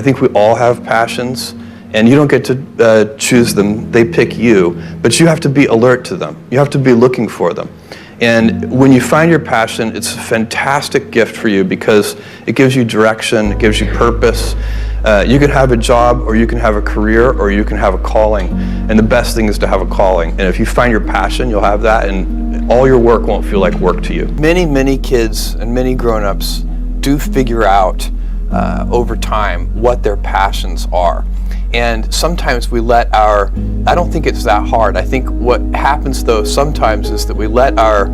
think we all have passions, and you don't get to choose them. They pick you, but you have to be alert to them. You have to be looking for them. And when you find your passion, it's a fantastic gift for you because it gives you direction, it gives you purpose. You can have a job, or you can have a career, or you can have a calling. And the best thing is to have a calling. And if you find your passion, you'll have that, and all your work won't feel like work to you. Many kids and many grown-ups do figure out over time what their passions are. And sometimes we let I don't think it's that hard. I think what happens though sometimes is that we let our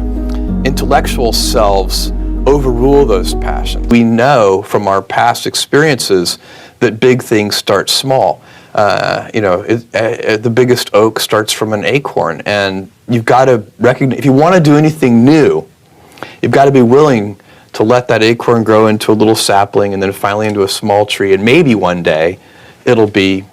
intellectual selves overrule those passions. We know from our past experiences that big things start small. The biggest oak starts from an acorn, and you've got to recognize, if you want to do anything new, you've got to be willing to let that acorn grow into a little sapling and then finally into a small tree, and maybe one day it'll be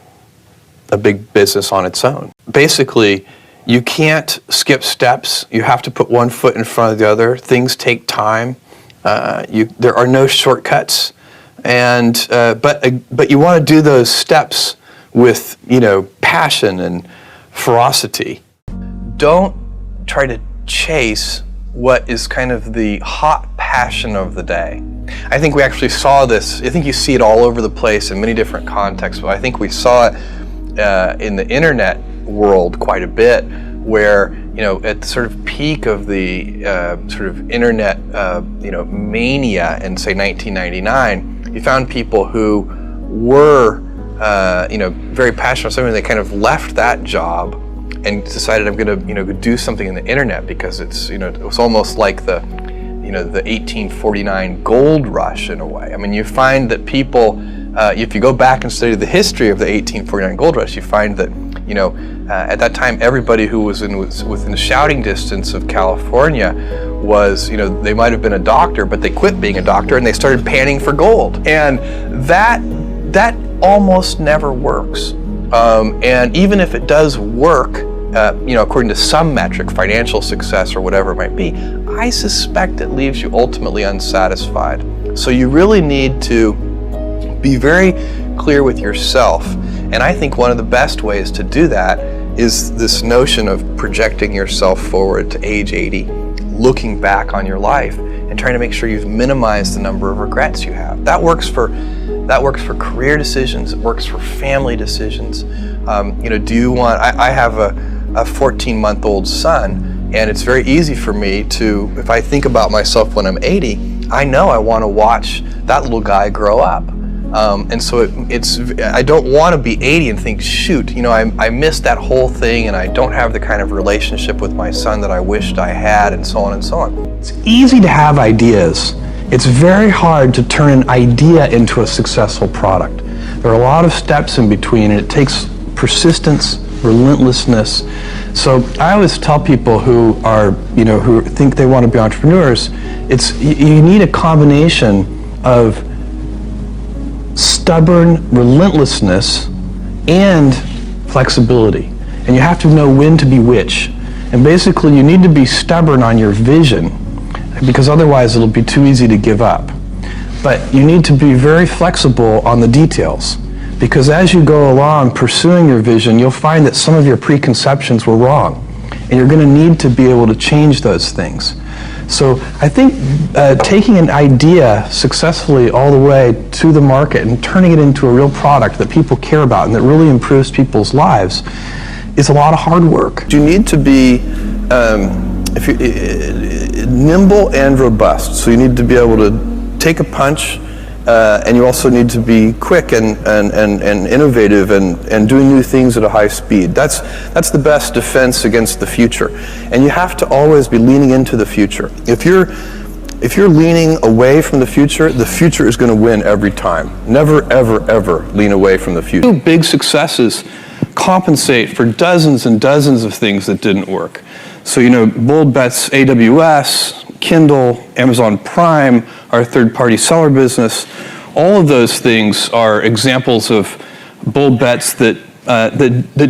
a big business on its own. Basically, you can't skip steps. You have to put one foot in front of the other. Things take time. There are no shortcuts, and but you want to do those steps with passion and ferocity. Don't try to chase what is kind of the hot passion of the day. I think we actually saw this. I think you see it all over the place in many different contexts, but I think we saw it in the internet world quite a bit, where at the sort of peak of the sort of internet mania in say 1999, you found people who were very passionate about something. They kind of left that job and decided, I'm going to do something in the internet, because it's it was almost like the the 1849 gold rush in a way. I mean, you find that people, if you go back and study the history of the 1849 gold rush, you find that at that time everybody who was within shouting distance of California was they might have been a doctor, but they quit being a doctor and they started panning for gold, and that almost never works. And even if it does work, according to some metric, financial success or whatever it might be, I suspect it leaves you ultimately unsatisfied. So you really need to be very clear with yourself. And I think one of the best ways to do that is this notion of projecting yourself forward to age 80, looking back on your life and trying to make sure you've minimized the number of regrets you have. That works for career decisions. It works for family decisions. Do you want? I have a 14-month-old son, and it's very easy for me to, if I think about myself when I'm 80, I know I want to watch that little guy grow up. And so I don't want to be 80 and think, shoot, I missed that whole thing, and I don't have the kind of relationship with my son that I wished I had, and so on and so on. It's easy to have ideas. It's very hard to turn an idea into a successful product. There are a lot of steps in between, and it takes persistence, relentlessness. So I always tell people who are, who think they want to be entrepreneurs, you need a combination of stubborn relentlessness and flexibility. And you have to know when to be which. And basically you need to be stubborn on your vision, because otherwise it'll be too easy to give up. But you need to be very flexible on the details, because as you go along pursuing your vision, you'll find that some of your preconceptions were wrong, and you're going to need to be able to change those things. So I think taking an idea successfully all the way to the market and turning it into a real product that people care about and that really improves people's lives is a lot of hard work. You need to be nimble and robust. So you need to be able to take a punch, and you also need to be quick and innovative and doing new things at a high speed. That's the best defense against the future. And you have to always be leaning into the future. If you're leaning away from the future is going to win every time. Never, ever, ever lean away from the future. Big successes compensate for dozens and dozens of things that didn't work. So, bold bets, AWS, Kindle, Amazon Prime, our third-party seller business, all of those things are examples of bold bets that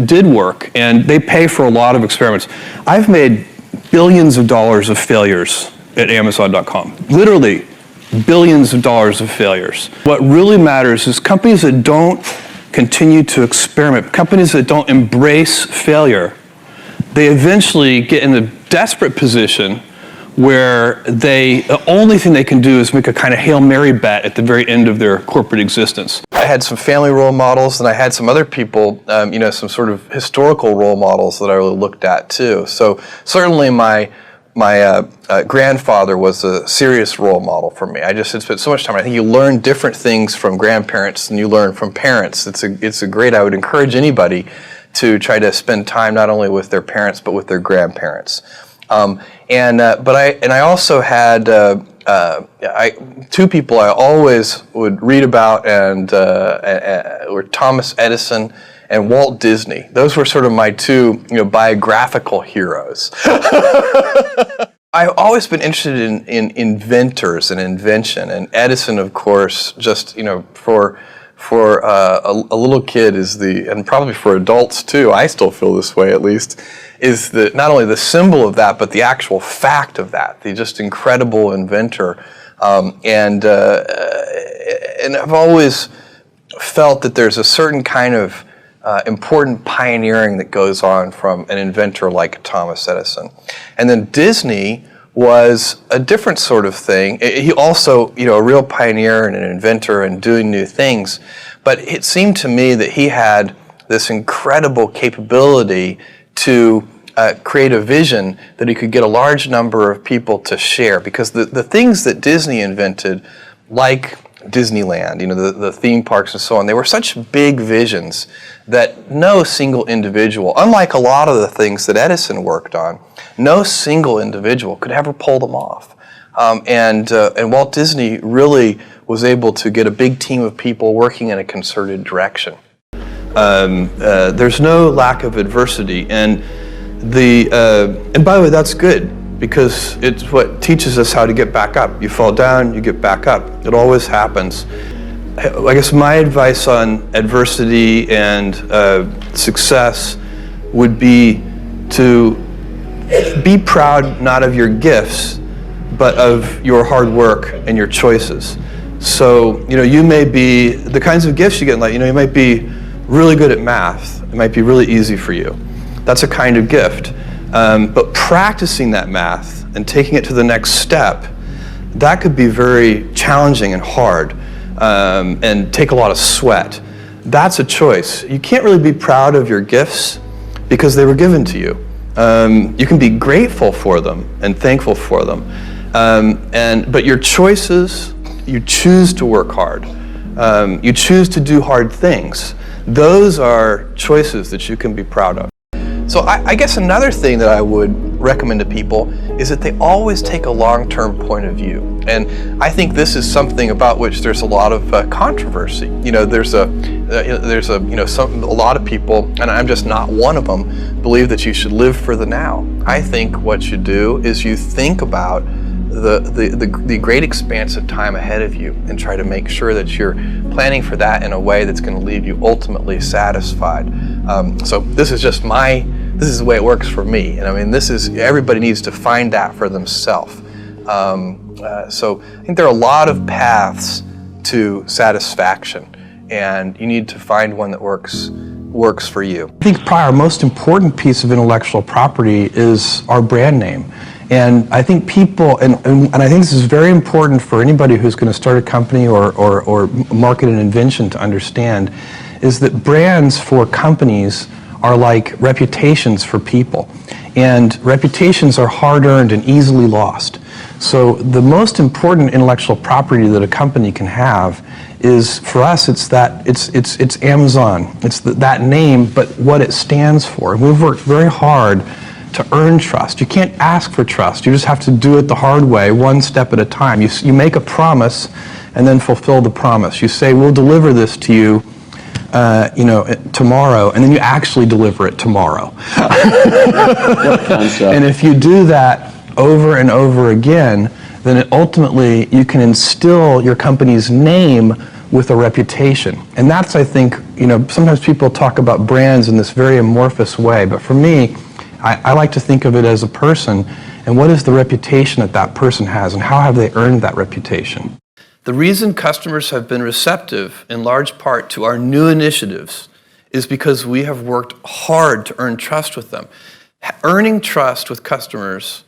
did work, and they pay for a lot of experiments. I've made billions of dollars of failures at Amazon.com. Literally billions of dollars of failures. What really matters is companies that don't continue to experiment, companies that don't embrace failure, they eventually get in a desperate position where the only thing they can do is make a kind of Hail Mary bet at the very end of their corporate existence. I had some family role models, and I had some other people, some sort of historical role models that I really looked at too. So certainly my grandfather was a serious role model for me. I just had spent so much time. I think you learn different things from grandparents than you learn from parents. I would encourage anybody to try to spend time not only with their parents but with their grandparents. I also had two people I always would read about, and were Thomas Edison and Walt Disney. Those were sort of my two, biographical heroes. I've always been interested in inventors and invention, and Edison, of course, just for a little kid and probably for adults too, I still feel this way at least, is not only the symbol of that, but the actual fact of that, the just incredible inventor. And I've always felt that there's a certain kind of important pioneering that goes on from an inventor like Thomas Edison. And then Disney was a different sort of thing. He also, a real pioneer and an inventor and doing new things, but it seemed to me that he had this incredible capability to create a vision that he could get a large number of people to share, because the things that Disney invented, like Disneyland, the theme parks and so on, they were such big visions that no single individual, unlike a lot of the things that Edison worked on, no single individual could ever pull them off. And Walt Disney really was able to get a big team of people working in a concerted direction. There's no lack of adversity, and by the way, that's good, because it's what teaches us how to get back up. You fall down, you get back up. It always happens. I guess my advice on adversity and success would be to be proud not of your gifts, but of your hard work and your choices. So, you may be, the kinds of gifts you get, you might be really good at math. It might be really easy for you. That's a kind of gift. But practicing that math and taking it to the next step, that could be very challenging and hard, and take a lot of sweat. That's a choice. You can't really be proud of your gifts because they were given to you. You can be grateful for them and thankful for them. But your choices, you choose to work hard. You choose to do hard things. Those are choices that you can be proud of. So I guess another thing that I would recommend to people is that they always take a long-term point of view. And I think this is something about which there's a lot of controversy. There's a lot of people, and I'm just not one of them, believe that you should live for the now. I think what you do is you think about the great expanse of time ahead of you and try to make sure that you're planning for that in a way that's going to leave you ultimately satisfied. So this is the way it works for me. And everybody needs to find that for themselves. So I think there are a lot of paths to satisfaction, and you need to find one that works for you. I think probably our most important piece of intellectual property is our brand name. And I think people, and I think this is very important for anybody who's going to start a company or market an invention to understand, is that brands for companies are like reputations for people. And reputations are hard-earned and easily lost. So the most important intellectual property that a company can have is, for us, it's Amazon. It's that name, but what it stands for. And we've worked very hard to earn trust. You can't ask for trust. You just have to do it the hard way, one step at a time. You make a promise and then fulfill the promise. You say, we'll deliver this to you tomorrow, and then you actually deliver it tomorrow. And if you do that over and over again, then ultimately you can instill your company's name with a reputation. And that's, I think, sometimes people talk about brands in this very amorphous way, but for me, I like to think of it as a person, and what is the reputation that that person has, and how have they earned that reputation? The reason customers have been receptive, in large part, to our new initiatives is because we have worked hard to earn trust with them. Earning trust with customers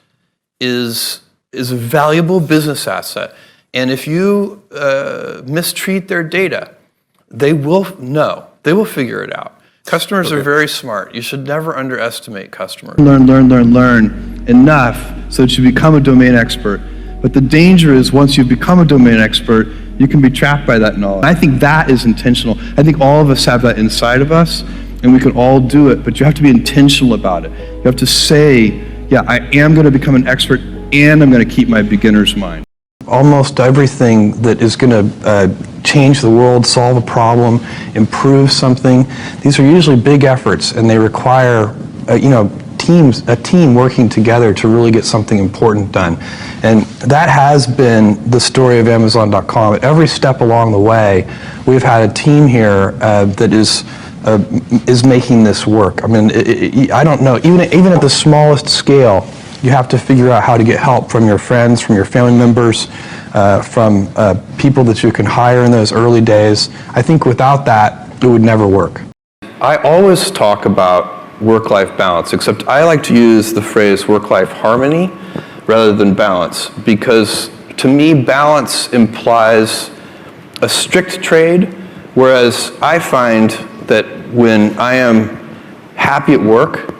is a valuable business asset. And if you mistreat their data, they will know. They will figure it out. Customers are very smart. You should never underestimate customers. Learn enough so that you become a domain expert. But the danger is once you become a domain expert, you can be trapped by that knowledge. I think that is intentional. I think all of us have that inside of us, and we can all do it, but you have to be intentional about it. You have to say, yeah, I am going to become an expert, and I'm going to keep my beginner's mind. Almost everything that is going to change the world, solve a problem, improve something, these are usually big efforts, and they require, a team working together to really get something important done. And that has been the story of Amazon.com. At every step along the way, we've had a team here that is making this work. I mean, I don't know, even at the smallest scale, you have to figure out how to get help from your friends, from your family members, from people that you can hire in those early days. I think without that, it would never work. I always talk about work-life balance, except I like to use the phrase work-life harmony rather than balance, because to me, balance implies a strict trade, whereas I find that when I am happy at work,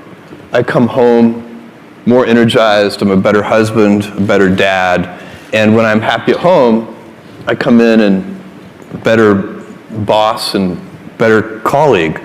I come home more energized, I'm a better husband, a better dad, and when I'm happy at home, I come in and better boss and better colleague.